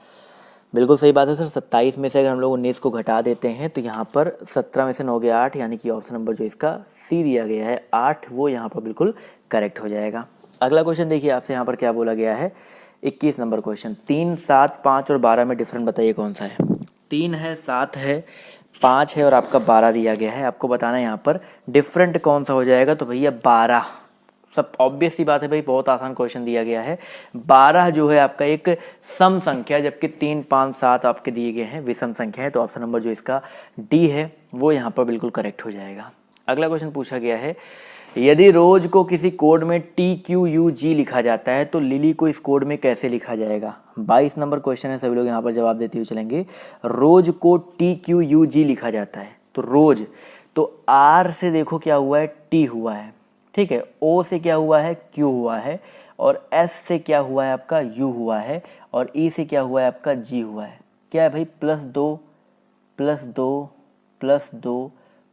Speaker 1: बिल्कुल सही बात है सर। 27 में से अगर हम लोग 19 को घटा देते हैं तो यहाँ पर 17 में से 9 गया 8, यानी कि ऑप्शन नंबर जो इसका सी दिया गया है 8, वो यहाँ पर बिल्कुल करेक्ट हो जाएगा। अगला क्वेश्चन देखिए आपसे यहाँ पर क्या बोला गया है, 21 नंबर क्वेश्चन, 3, 7, 5 और 12 में डिफरेंट बताइए कौन सा है। 3 है, 7 है, 5 है और आपका 12 दिया गया है, आपको बताना है यहाँ पर डिफरेंट कौन सा हो जाएगा। तो भैया 12, सब ऑब्वियस सी बात है भाई, बहुत आसान क्वेश्चन दिया गया है। 12 जो है आपका एक सम संख्या, जबकि 3, 5, 7 आपके दिए गए हैं विषम संख्या है। तो ऑप्शन नंबर जो इसका डी है वो यहाँ पर बिल्कुल करेक्ट हो जाएगा। अगला क्वेश्चन पूछा गया है, यदि रोज को किसी कोड में TQUG लिखा जाता है तो लिली को इस कोड में कैसे लिखा जाएगा। 22 नंबर क्वेश्चन है, सभी लोग यहाँ पर जवाब देते हुए चलेंगे। रोज को TQUG लिखा जाता है, तो रोज, तो आर से देखो क्या हुआ है, टी हुआ है, ठीक है, ओ से क्या हुआ है, क्यू हुआ है, और एस से क्या हुआ है आपका, यू हुआ है, और ई से क्या हुआ है आपका, जी हुआ है। क्या है भाई, +2 +2 +2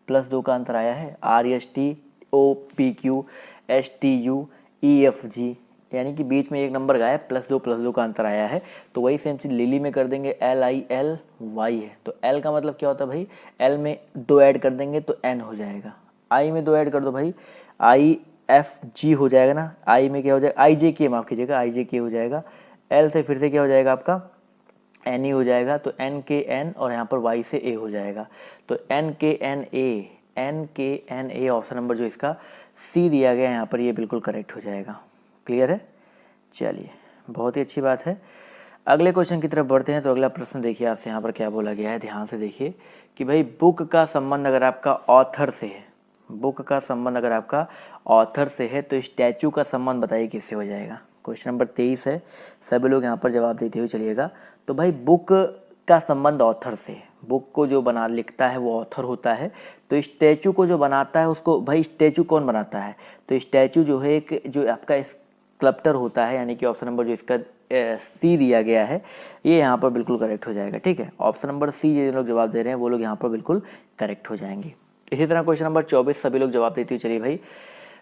Speaker 1: +2 का अंतर आया है, RSTOPQSTUEFG, यानी कि बीच में एक नंबर गया है, +2 का अंतर आया है। तो वही सेम चीज लिली में कर देंगे, LILY है, तो L का मतलब क्या होता है भाई, L में 2 ऐड कर देंगे तो N हो जाएगा, I में 2 ऐड कर दो भाई, IFG हो जाएगा ना, I में क्या हो जाएगा, IJK, माफ कीजिएगा, IJK हो जाएगा, L से फिर से क्या हो जाएगा आपका, NE हो जाएगा, तो NKN, और यहाँ पर Y से A हो जाएगा, तो NKNA ऑप्शन नंबर जो इसका सी दिया गया है यहाँ पर, ये बिल्कुल करेक्ट हो जाएगा। क्लियर है, चलिए बहुत ही अच्छी बात है। अगले क्वेश्चन की तरफ बढ़ते हैं। तो अगला प्रश्न देखिए आपसे यहाँ पर क्या बोला गया है, ध्यान से देखिए कि भाई बुक का संबंध अगर आपका ऑथर से है, बुक का संबंध अगर आपका ऑथर से है तो स्टैचू का संबंध बताइए किससे हो जाएगा। क्वेश्चन नंबर 23 है, सभी लोग यहाँ पर जवाब देते हुए चलिएगा। तो भाई बुक का संबंध ऑथर से है, बुक को जो बना लिखता है वो ऑथर होता है, तो स्टैचू को जो बनाता है उसको, भाई स्टैचू कौन बनाता है, तो स्टैचू जो है एक जो आपका स्कल्प्टर होता है, यानी कि ऑप्शन नंबर जो इसका सी दिया गया है ये यहाँ पर बिल्कुल करेक्ट हो जाएगा। ठीक है, ऑप्शन नंबर सी जिन लोग जवाब दे रहे हैं वो लोग यहाँ पर बिल्कुल करेक्ट हो जाएंगे। इसी तरह क्वेश्चन नंबर 24 सभी लोग जवाब देते हुए चलिए भाई,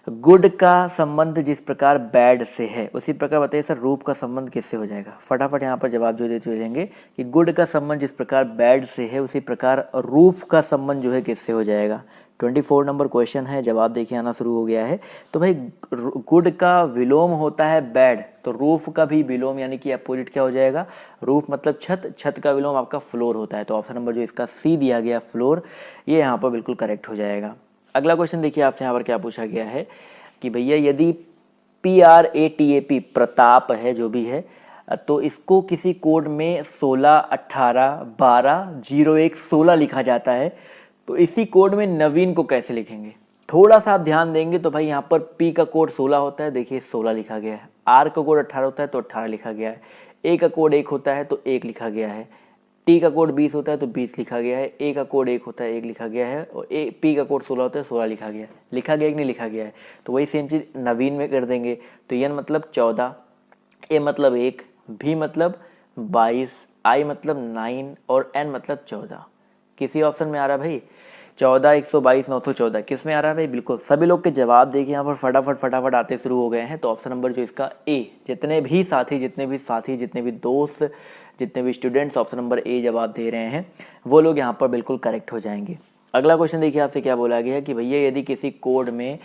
Speaker 1: गुड का संबंध जिस प्रकार बैड से है उसी प्रकार बताइए सर रूप का संबंध किससे हो जाएगा। फटाफट यहाँ पर जवाब जो देते चलेंगे कि गुड का संबंध जिस प्रकार बैड से है उसी प्रकार रूप का संबंध जो है किससे हो जाएगा। 24 नंबर क्वेश्चन है, जवाब देखिए आना शुरू हो गया है। तो भाई गुड का विलोम होता है बैड, तो रूफ का भी विलोम यानी कि अपोजिट क्या हो जाएगा, रूफ मतलब छत, छत का विलोम आपका फ्लोर होता है। तो ऑप्शन नंबर जो इसका सी दिया गया फ्लोर, ये यहाँ पर बिल्कुल करेक्ट हो जाएगा। अगला क्वेश्चन देखिए आपसे यहाँ पर क्या पूछा गया है कि भैया यदि PRATAP प्रताप है जो भी है, तो इसको किसी कोड में 16 18 12 01 16 लिखा जाता है। तो इसी कोड में नवीन को कैसे लिखेंगे, थोड़ा सा आप ध्यान देंगे तो भाई यहाँ पर P का कोड 16 होता है, देखिए 16 लिखा गया है। R का कोड 18 होता है तो 18 लिखा गया है। A का कोड 1 होता है तो 1 लिखा गया है। T का कोड 20 होता है तो 20 लिखा गया है। A का कोड 1 होता है 1 लिखा गया है। और P का कोड 16 होता है 16 लिखा गया है। लिखा गया कि नहीं लिखा गया है? तो वही सेम चीज़ नवीन में कर देंगे। तो N मतलब 14, A मतलब 1, V मतलब 22, I मतलब 9 और N मतलब 14। किसी ऑप्शन में आ रहा भाई 14, 122, 914 किस में आ रहा है भाई? बिल्कुल सभी लोग के जवाब देखिए यहाँ पर फटाफट आते शुरू हो गए हैं। तो ऑप्शन नंबर जो इसका ए, जितने भी साथी जितने भी दोस्त जितने भी स्टूडेंट्स ऑप्शन नंबर ए जवाब दे रहे हैं वो लोग यहाँ पर बिल्कुल करेक्ट हो जाएंगे। अगला क्वेश्चन देखिए आपसे क्या बोला गया है कि भैया यदि किसी कोड में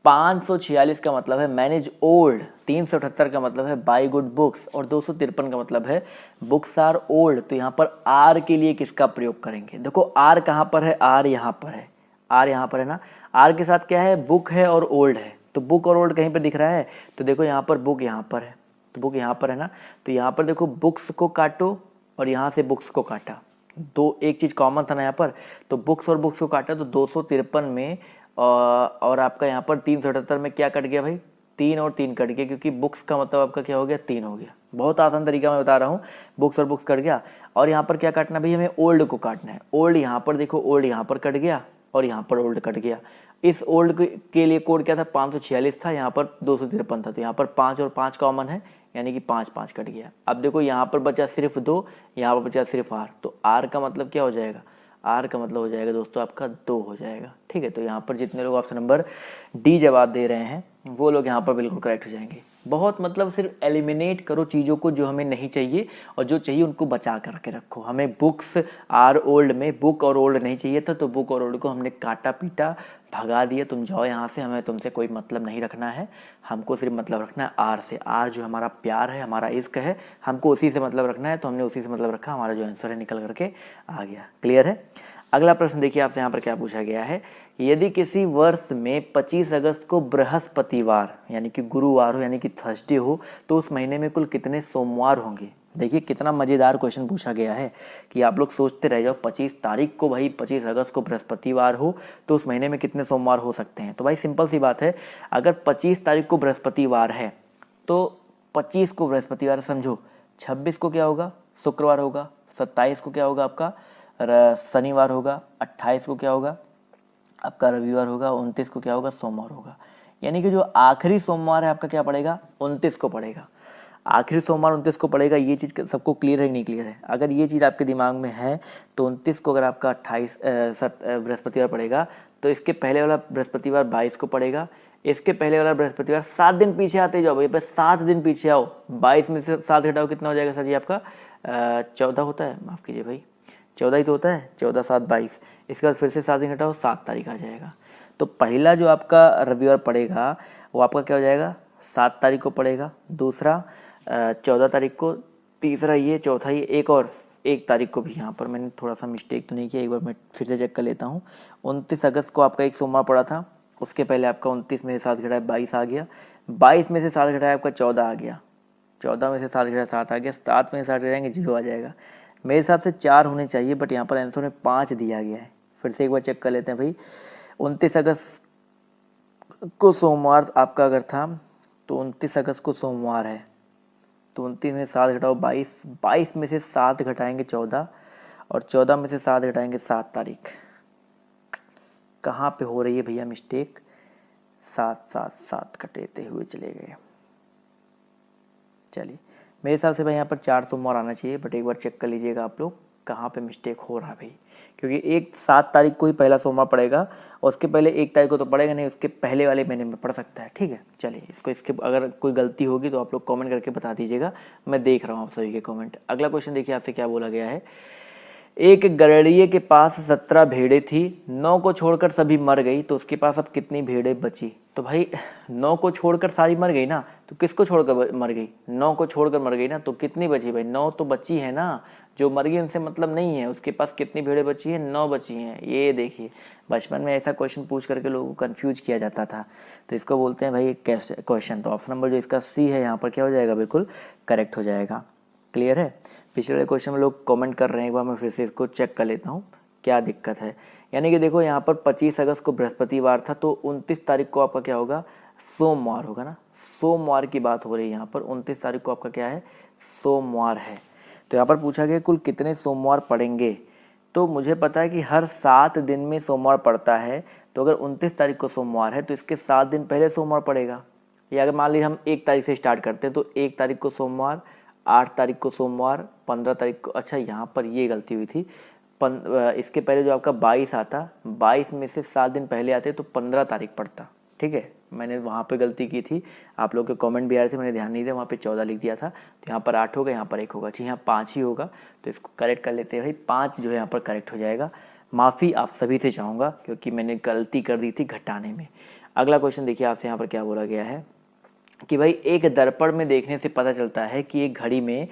Speaker 1: 546 का मतलब है मैनेज ओल्ड, 378 का मतलब है बाय गुड बुक्स और 253 का मतलब है बुक्स आर ओल्ड, तो यहाँ पर आर के लिए किसका प्रयोग करेंगे? देखो आर कहाँ पर है? आर यहाँ पर है, आर यहाँ पर है ना। आर के साथ क्या है? बुक है और ओल्ड है। तो बुक और ओल्ड कहीं पर दिख रहा है? तो देखो यहाँ पर बुक यहाँ पर है, तो बुक यहाँ पर है ना। तो यहाँ पर देखो बुक्स को काटो और यहाँ से बुक्स को काटा, दो एक चीज़ कॉमन था ना यहाँ पर। तो बुक्स और बुक्स को काटा तो 253 में और आपका यहाँ पर 378 में क्या कट गया भाई? 3 और 3 कट गया, क्योंकि बुक्स का मतलब आपका क्या हो गया? 3 हो गया। बहुत आसान तरीका मैं बता रहा हूँ, बुक्स और बुक्स कट गया। और यहाँ पर क्या काटना भाई? हमें ओल्ड को काटना है। ओल्ड यहाँ पर देखो, ओल्ड यहाँ पर कट गया और यहाँ पर ओल्ड कट गया। इस ओल्ड के लिए कोड क्या था? 546 था, यहाँ पर 253 था। तो यहाँ पर 5 और 5 कॉमन है, यानी कि 5 5 कट गया। अब देखो यहाँ पर बचा सिर्फ 2, यहाँ पर बचा सिर्फ आर। तो आर का मतलब क्या हो जाएगा? आर का मतलब हो जाएगा दोस्तों आपका 2 हो जाएगा। ठीक है, तो यहाँ पर जितने लोग ऑप्शन नंबर डी जवाब दे रहे हैं वो लोग यहाँ पर बिल्कुल करेक्ट हो जाएंगे। बहुत मतलब सिर्फ एलिमिनेट करो चीज़ों को जो हमें नहीं चाहिए, और जो चाहिए उनको बचा करके रखो। हमें बुक्स आर ओल्ड में बुक और ओल्ड नहीं चाहिए था, तो बुक और ओल्ड को हमने काटा पीटा भगा दिया। तुम जाओ यहाँ से, हमें तुमसे कोई मतलब नहीं रखना है। हमको सिर्फ मतलब रखना है आर से। आर जो हमारा प्यार है, हमारा इश्क है, हमको उसी से मतलब रखना है। तो हमने उसी से मतलब रखा, हमारा जो आंसर है निकल करके आ गया। क्लियर है? अगला प्रश्न देखिए आपसे यहाँ पर क्या पूछा गया है। यदि किसी वर्ष में 25 अगस्त को बृहस्पतिवार यानी कि गुरुवार हो, यानी कि थर्सडे हो, तो उस महीने में कुल कितने सोमवार होंगे? देखिए कितना मज़ेदार क्वेश्चन पूछा गया है कि आप लोग सोचते रह जाओ। 25 तारीख को भाई 25 अगस्त को बृहस्पतिवार हो तो उस महीने में कितने सोमवार हो सकते हैं? तो भाई सिंपल सी बात है, अगर 25 तारीख को बृहस्पतिवार है तो 25 को बृहस्पतिवार समझो, 26 को क्या होगा? शुक्रवार होगा, 27 को क्या होगा? आपका शनिवार होगा, 28 को क्या होगा? आपका रविवार होगा, 29 को क्या होगा? सोमवार होगा। यानी कि जो आखिरी सोमवार है आपका क्या पड़ेगा? 29 को पड़ेगा। आखिरी सोमवार 29 को पड़ेगा। ये चीज़ सबको क्लियर है नहीं क्लियर है? अगर ये चीज़ आपके दिमाग में है तो 29 को अगर आपका 28 बृहस्पतिवार पड़ेगा तो इसके पहले वाला बृहस्पतिवार 22 को पड़ेगा। इसके पहले वाला बृहस्पतिवार 7 दिन पीछे आते जाओ भाई, बस 7 दिन पीछे आओ। 22 में से 7 घटाओ, कितना हो जाएगा सर जी आपका? 14 होता है, माफ़ कीजिए भाई, 14 ही तो होता है। 14 7 22। इसके बाद फिर से 7 दिन घटाओ, 7 तारीख आ जाएगा। तो पहला जो आपका रविवार पड़ेगा वो आपका क्या हो जाएगा? 7 तारीख को पड़ेगा। दूसरा 14 तारीख को, तीसरा ये, चौथा ये, एक और 1 तारीख को भी। यहाँ पर मैंने थोड़ा सा मिस्टेक तो नहीं किया, एक बार मैं फिर से चेक कर लेता हूँ। 29 अगस्त को आपका एक सोमवार पड़ा था, उसके पहले आपका 29 में से 7 घटाया 22 आ गया। 22 में से 7 घटाया आपका 14 आ गया। 14 में से 7 घटाया 7 आ गया। 7 में से 7 घटाएंगे 0 आ जाएगा। मेरे हिसाब से 4 होने चाहिए, बट यहाँ पर आंसर में 5 दिया गया है। फिर से एक बार चेक कर लेते हैं भाई। 29 अगस्त को सोमवार आपका अगर था तो 29 अगस्त को सोमवार है, तो 29 में 7 घटाओ 22, 22 में से 7 घटाएंगे 14 और 14 में से 7 घटाएंगे 7 तारीख। कहाँ पे हो रही है भैया मिस्टेक? 7 7 7 घटेते हुए चले गए। चलिए मेरे हिसाब से भाई यहाँ पर 4 सोमवार आना चाहिए, बट एक बार चेक कर लीजिएगा आप लोग कहाँ पे मिस्टेक हो रहा है भाई। क्योंकि 7 तारीख को ही पहला सोमवार पड़ेगा और उसके पहले 1 तारीख को तो पड़ेगा नहीं, उसके पहले वाले महीने में पड़ सकता है। ठीक है, चलिए इसके अगर कोई गलती होगी तो आप लोग कमेंट करके बता दीजिएगा, मैं देख रहा हूँ आप सभी के कमेंट। अगला क्वेश्चन देखिए आपसे क्या बोला गया है। एक गड़ेड़िए के पास 17 भेड़ें थी, 9 को छोड़कर सभी मर गई, तो उसके पास अब कितनी भेड़ें बची? तो भाई 9 को छोड़कर सारी मर गई ना, तो किसको छोड़कर मर गई? 9 को छोड़कर मर गई ना, तो कितनी बची भाई? 9 तो बची है ना, जो मर गई उनसे मतलब नहीं है, उसके पास कितनी भेड़ें बची हैं? 9 बची हैं। ये देखिए बचपन में ऐसा क्वेश्चन पूछ करके लोगों को कन्फ्यूज किया जाता था, तो इसको बोलते हैं भाई क्वेश्चन। तो ऑप्शन नंबर जो इसका सी है यहाँ पर क्या हो जाएगा? बिल्कुल करेक्ट हो जाएगा। क्लियर है? पिछले वाले क्वेश्चन में लोग कमेंट कर रहे हैं, एक बार मैं फिर से इसको चेक कर लेता हूँ क्या दिक्कत है। यानी कि देखो यहाँ पर 25 अगस्त को बृहस्पतिवार था, तो 29 तारीख को आपका क्या होगा? सोमवार होगा ना, सोमवार की बात हो रही है यहाँ पर। 29 तारीख को आपका क्या है? सोमवार है। तो यहाँ पर पूछा गया कुल कितने सोमवार पड़ेंगे, तो मुझे पता है कि हर 7 दिन में सोमवार पड़ता है, तो अगर 29 तारीख को सोमवार है तो इसके 7 दिन पहले सोमवार पड़ेगा। या अगर मान लीजिए हम 1 तारीख से स्टार्ट करते हैं, तो 1 तारीख को सोमवार, 8 तारीख को सोमवार, 15 तारीख को, अच्छा यहाँ पर ये गलती हुई थी, इसके पहले जो आपका 22 आता, 22 में से 7 दिन पहले आते तो 15 तारीख पड़ता। ठीक है, मैंने वहाँ पे गलती की थी, आप लोग के कमेंट भी आ रहे थे, मैंने ध्यान नहीं दिया, वहाँ पे 14 लिख दिया था, तो यहाँ पर 8 होगा, यहाँ पर 1 होगा, जी यहाँ 5 ही होगा, तो इसको करेक्ट कर लेते हैं भाई। 5 जो है यहाँ पर करेक्ट हो जाएगा। माफ़ी आप सभी से चाहूँगा क्योंकि मैंने गलती कर दी थी घटाने में। अगला क्वेश्चन देखिए आपसे यहाँ पर क्या बोला गया है कि भाई एक दर्पण में देखने से पता चलता है कि एक घड़ी में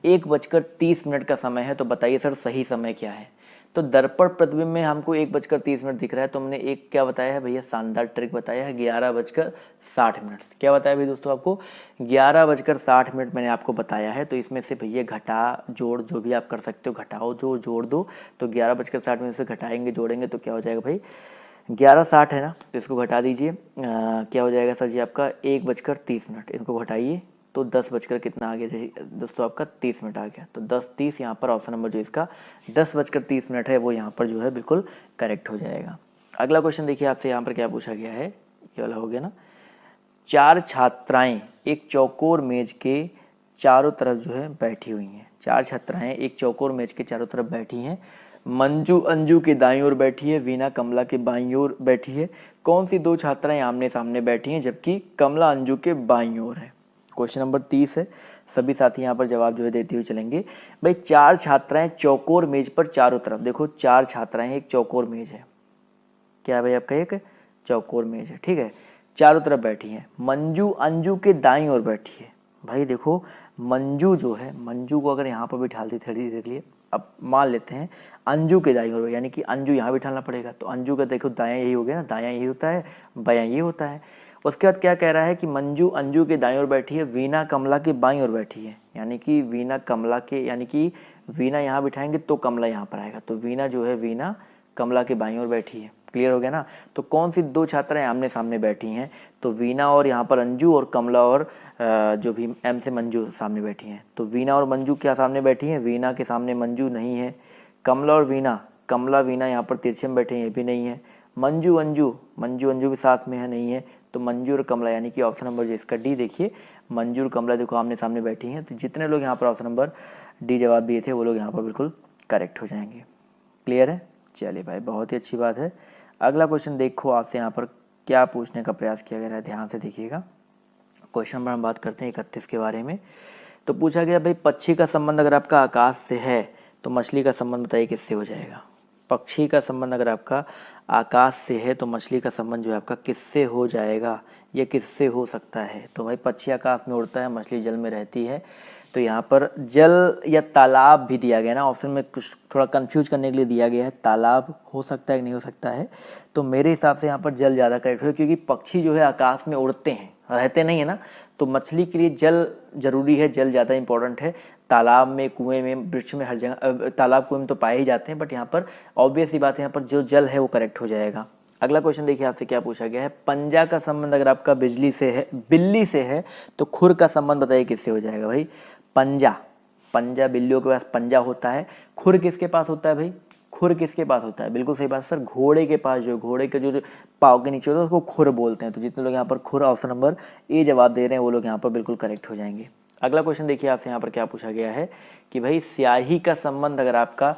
Speaker 1: 1:30 का समय है, तो बताइए सर सही समय क्या है? तो दर्पण प्रतिबिंब में हमको 1:30 दिख रहा है, तो हमने एक क्या बताया है भैया? शानदार ट्रिक बताया है, 11:60। क्या बताया भाई दोस्तों आपको? 11:60 मैंने आपको बताया है। तो इसमें से भैया घटा जोड़ जो भी आप कर सकते हो, घटाओ जोड़ दो, तो 11:60 में से घटाएंगे जोड़ेंगे तो क्या हो जाएगा भाई? 11:60 है ना, तो इसको घटा दीजिए, क्या हो जाएगा सर जी आपका? 1:30। इसको घटाइए तो 10 बजकर कितना आ गया दोस्तों? आपका 30 आ गया। तो 10:30 यहाँ पर ऑप्शन नंबर जो इसका 10:30 है वो यहाँ पर जो है बिल्कुल करेक्ट हो जाएगा। अगला क्वेश्चन देखिए आपसे यहाँ पर क्या पूछा गया है, ये वाला हो गया ना। 4 छात्राएं एक चौकोर मेज के चारों तरफ जो है बैठी हुई हैं। 4 छात्राएं एक चौकोर मेज के चारों तरफ बैठी हैं। मंजू अंजू के दाईं ओर बैठी है, वीना कमला के बाईं ओर बैठी है। कौन सी 2 छात्राएं आमने सामने बैठी हैं जबकि कमला अंजू के बाईं ओर है? क्वेश्चन नंबर 30 है। सभी साथी यहाँ पर जवाब जो है देते हुए चलेंगे। भाई 4 छात्राएं चौकोर मेज पर चारों तरफ, देखो 4 छात्राएं एक चौकोर मेज है, क्या है भाई आपका? एक चौकोर मेज है, ठीक है, चारों तरफ बैठी हैं। मंजू अंजू के दाईं ओर बैठी है। भाई देखो मंजू जो है, मंजू को अगर यहाँ पर बिठा दी थोड़ी देर के लिए, अब मान लेते हैं अंजू के दाईं ओर, यानी कि अंजू यहाँ बिठाना पड़ेगा, तो अंजू का देखो दायां यही हो गया ना, दायां यही होता है, बायां ये होता है। उसके बाद क्या कह रहा है कि मंजू अंजू के दाईं ओर बैठी है, वीना कमला के बाईं ओर बैठी है, यानी कि वीना कमला के, यानी कि वीना यहाँ बिठाएंगे तो कमला यहाँ पर आएगा, तो वीना जो है वीना कमला के बाईं ओर बैठी है। क्लियर हो गया ना? तो कौन सी 2 छात्राएं आमने सामने बैठी हैं? तो वीना और यहाँ पर अंजू, और कमला और जो भी एम से मंजू सामने बैठी हैं। तो वीना और मंजू क्या सामने बैठी हैं? वीना के सामने मंजू नहीं है। कमला और वीना, कमला वीना यहाँ पर तिरछे में बैठे हैं, ये भी नहीं है। मंजू अंजू, मंजू अंजू भी साथ में है, नहीं है। तो मंजू और कमला, यानी कि ऑप्शन नंबर जो इसका डी देखिए, मंजू और कमला देखो आमने सामने बैठी हैं। तो जितने लोग यहाँ पर ऑप्शन नंबर डी जवाब दिए थे वो लोग यहाँ पर बिल्कुल करेक्ट हो जाएंगे। क्लियर है? चलिए भाई बहुत ही अच्छी बात है। अगला क्वेश्चन देखो आपसे यहाँ पर क्या पूछने का प्रयास किया गया है, ध्यान से देखिएगा। क्वेश्चन नंबर हम बात करते हैं 31 के बारे में। तो पूछा गया भाई पक्षी का संबंध अगर आपका आकाश से है तो मछली का संबंध बताइए किससे हो जाएगा? पक्षी का संबंध अगर आपका आकाश से है तो मछली का संबंध जो है आपका किससे हो जाएगा, ये किससे हो सकता है? तो भाई पक्षी आकाश में उड़ता है, मछली जल में रहती है, तो यहाँ पर जल या तालाब भी दिया गया ना ऑप्शन में, कुछ थोड़ा कंफ्यूज करने के लिए दिया गया है। तालाब हो सकता है कि नहीं हो सकता है, तो मेरे हिसाब से यहाँ पर जल ज़्यादा करेक्ट है, क्योंकि पक्षी जो है आकाश में उड़ते हैं, रहते नहीं है ना, तो मछली के लिए जल जरूरी है, जल ज़्यादा इंपॉर्टेंट है। तालाब में, कुएं में, वृक्ष में, हर जगह, तालाब कुएं में तो पाए ही जाते हैं, बट यहाँ पर ऑब्वियस ही बात है, यहाँ पर जो जल है वो करेक्ट हो जाएगा। अगला क्वेश्चन देखिए आपसे क्या पूछा गया है। पंजा का संबंध अगर आपका बिजली से है, बिल्ली से है, तो खुर का संबंध बताइए किससे हो जाएगा? भाई पंजा, पंजा बिल्लियों के पास पंजा होता है, खुर किसके पास होता है भाई? खुर किसके पास होता है? बिल्कुल सही बात सर, घोड़े के पास, जो घोड़े के जो पाँव के नीचे होता है उसको खुर बोलते हैं। तो जितने लोग यहाँ पर खुर ऑप्शन नंबर ए जवाब दे रहे हैं वो लोग यहाँ पर बिल्कुल करेक्ट हो जाएंगे। अगला क्वेश्चन देखिए आपसे यहाँ पर क्या पूछा गया है कि भाई स्याही का संबंध अगर आपका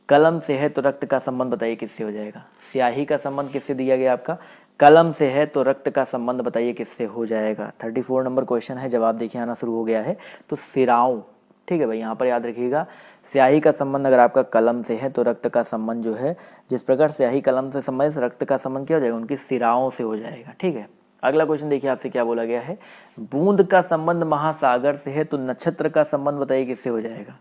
Speaker 1: कलम से है तो रक्त का संबंध बताइए किससे हो जाएगा? स्याही का संबंध किससे दिया गया आपका? कलम से है, तो रक्त का संबंध बताइए किससे हो जाएगा? 34 नंबर क्वेश्चन है, जवाब देखिए आना शुरू हो गया है। तो सिराओं, ठीक है भाई, यहाँ पर याद रखिएगा, स्याही का संबंध अगर आपका कलम से है तो रक्त का संबंध जो है, जिस प्रकार स्याही कलम से संबंधित, रक्त का संबंध क्या हो जाएगा? उनकी सिराओं से हो जाएगा। ठीक है, अगला क्वेश्चन देखिए आपसे क्या बोला गया है, बूंद का संबंध महासागर से है तो नक्षत्र का संबंध बताइए किससे हो जाएगा।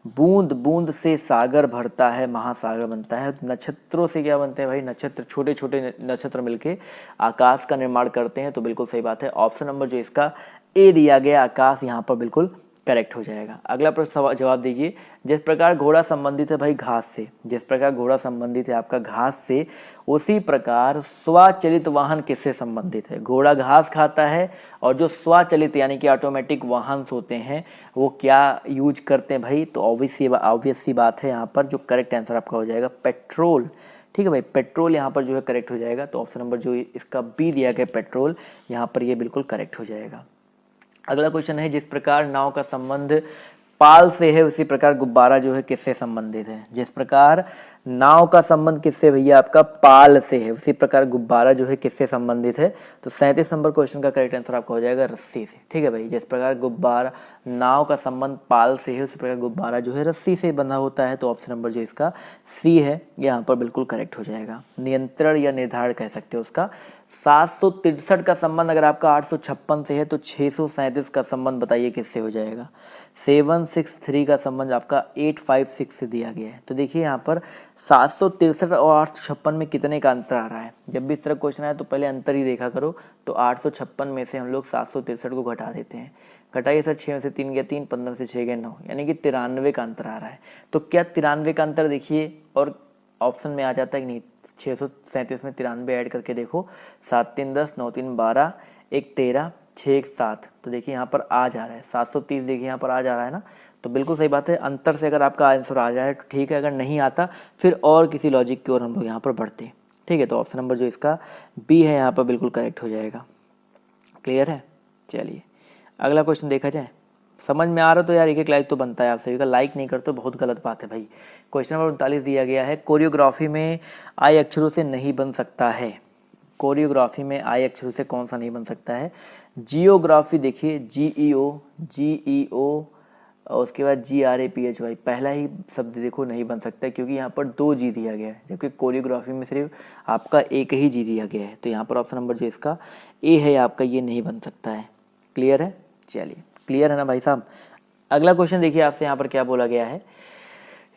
Speaker 1: बूंद बूंद से सागर भरता है, महासागर बनता है। नक्षत्रों से क्या बनते हैं भाई, नक्षत्र, छोटे छोटे नक्षत्र मिलके आकाश का निर्माण करते हैं। तो बिल्कुल सही बात है, ऑप्शन नंबर जो इसका ए दिया गया आकाश यहाँ पर बिल्कुल करेक्ट हो जाएगा। अगला प्रश्न जवाब दीजिए, जिस प्रकार घोड़ा संबंधित है भाई घास से, जिस प्रकार घोड़ा संबंधित है आपका घास से, उसी प्रकार स्वचालित वाहन किससे संबंधित है। घोड़ा घास खाता है और जो स्वचालित यानी कि ऑटोमेटिक वाहन होते हैं वो क्या यूज करते हैं भाई, तो ऑब्वियस सी बात है यहाँ पर जो करेक्ट आंसर आपका हो जाएगा पेट्रोल। ठीक है भाई, पेट्रोल यहाँ पर जो है करेक्ट हो जाएगा। तो ऑप्शन नंबर जो इसका बी दिया गया पेट्रोल, यहाँ पर ये बिल्कुल करेक्ट हो जाएगा। अगला क्वेश्चन है, जिस प्रकार नाव का संबंध पाल से है उसी प्रकार गुब्बारा जो है किससे संबंधित है। जिस प्रकार नाव का संबंध किससे भैया आपका पाल से है, उसी प्रकार गुब्बारा जो है किससे संबंधित है। तो 37 नंबर क्वेश्चन का करेक्ट आंसर आपका हो जाएगा रस्सी से। ठीक है भाई, जिस प्रकार गुब्बारा नाव का संबंध पाल से है उसी प्रकार गुब्बारा जो है रस्सी से बंधा होता है। तो ऑप्शन नंबर जो इसका सी है यहाँ पर बिल्कुल करेक्ट हो जाएगा। नियंत्रण या निर्धारण कह सकते हो उसका। 763 का संबंध अगर आपका 856 से है तो 637 का संबंध बताइए किससे हो जाएगा। 763 का संबंध आपका 856 से दिया गया है। तो देखिए यहाँ पर 763 और 856 में कितने का अंतर आ रहा है। जब भी इस तरह क्वेश्चन आए तो पहले अंतर ही देखा करो। तो 856 में से हम लोग 763 को घटा देते हैं। घटाइए सर, 6 में से 3 गया 3, 15 से 6 गया 9, यानी कि 93 का अंतर आ रहा है। तो क्या 93 का अंतर देखिए और ऑप्शन में आ जाता है कि नहीं। 637 में 93 ऐड करके देखो, 7 3 10, 9 3 12, 1 13, 6 1 7। तो देखिए यहाँ पर आ जा रहा है 730, देखिए यहाँ पर आ जा रहा है ना। तो बिल्कुल सही बात है, अंतर से अगर आपका आंसर आ जाए तो ठीक है, अगर नहीं आता फिर और किसी लॉजिक की ओर हम लोग यहाँ पर बढ़ते हैं। ठीक है, तो ऑप्शन नंबर जो इसका बी है यहाँ पर बिल्कुल करेक्ट हो जाएगा। क्लियर है, चलिए अगला क्वेश्चन देखा जाए। समझ में आ रहा तो यार एक लाइक तो बनता है आप सभी का, लाइक नहीं करते तो बहुत गलत बात है भाई। क्वेश्चन नंबर 39 दिया गया है, कोरियोग्राफी में आई अक्षरों से नहीं बन सकता है। कोरियोग्राफी में आई अक्षरों से कौन सा नहीं बन सकता है। जियोग्राफी देखिए, GEO और उसके बाद GRAPHY, पहला ही शब्द देखो नहीं बन सकता क्योंकि यहाँ पर 2 जी दिया गया है, जबकि कोरियोग्राफी में सिर्फ आपका एक ही जी दिया गया है। तो यहाँ पर ऑप्शन नंबर जो इसका ए है आपका, ये नहीं बन सकता है। क्लियर है, चलिए क्लियर है ना भाई साहब। अगला क्वेश्चन देखिए आपसे यहाँ पर क्या बोला गया है,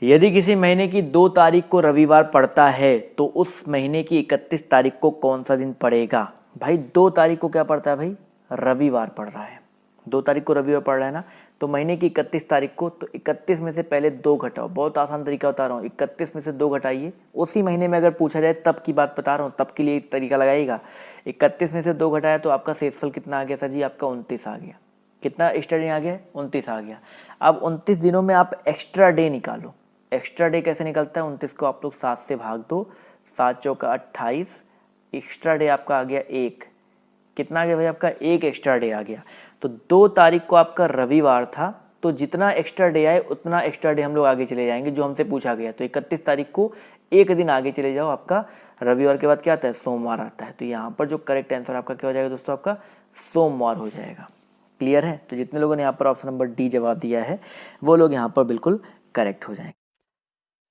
Speaker 1: यदि किसी महीने की 2 तारीख को रविवार पड़ता है तो उस महीने की 31 तारीख को कौन सा दिन पड़ेगा। भाई 2 तारीख को क्या पड़ता है भाई, रविवार पड़ रहा है। 2 तारीख को रविवार पड़ रहा है ना, तो महीने की 31 तारीख को, तो 31 में से पहले 2 घटाओ। बहुत आसान तरीका बता रहा हूँ, 31 में से 2 घटाइए। उसी महीने में अगर पूछा जाए तब की बात बता रहा हूँ, तब के लिए एक तरीका लगाइएगा। 31 में से 2 घटाया तो आपका शेषफल कितना आ गया सर जी, आपका 29 आ गया। कितना एक्स्ट्रा डे आ गया, 29 आ गया। अब 29 दिनों में आप एक्स्ट्रा डे निकालो। एक्स्ट्रा डे कैसे निकलता है, 29 को आप लोग 7 से भाग दो, 7 चौका 28, एक्स्ट्रा डे आपका आ गया 1। कितना आ गया भाई आपका, 1 एक्स्ट्रा डे आ गया। तो 2 तारीख को आपका रविवार था, तो जितना एक्स्ट्रा डे आए उतना एक्स्ट्रा डे हम लोग आगे चले जाएंगे जो हमसे पूछा गया। तो 31 तारीख को 1 दिन आगे चले जाओ, आपका रविवार के बाद क्या आता है, सोमवार आता है। तो यहाँ पर जो करेक्ट आंसर आपका क्या हो जाएगा दोस्तों, आपका सोमवार हो जाएगा। क्लियर है, तो जितने लोगों ने यहाँ पर ऑप्शन नंबर डी जवाब दिया है वो लोग यहाँ पर बिल्कुल करेक्ट हो जाएंगे।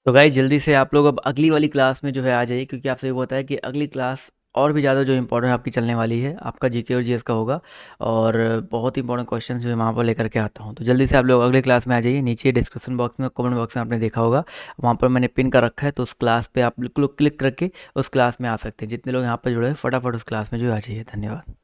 Speaker 1: तो गाइस जल्दी से आप लोग अब अगली वाली क्लास में जो है आ जाइए, क्योंकि आपसे ये होता है कि अगली क्लास और भी ज़्यादा जो इंपॉर्टेंट आपकी चलने वाली है, आपका जीके और जीएस का होगा और बहुत इंपॉर्टेंट क्वेश्चन जो वहाँ पर लेकर के आता हूँ। तो जल्दी से आप लोग अगले क्लास में आ जाइए। नीचे डिस्क्रिप्शन बॉक्स में, कमेंट बॉक्स में आपने देखा होगा, वहाँ पर मैंने पिन कर रखा है। तो उस क्लास पे आप बिल्कुल क्लिक करके उस क्लास में आ सकते हैं। जितने लोग यहाँ पर जुड़े हैं फटाफट उस क्लास में जो आ जाइए। धन्यवाद।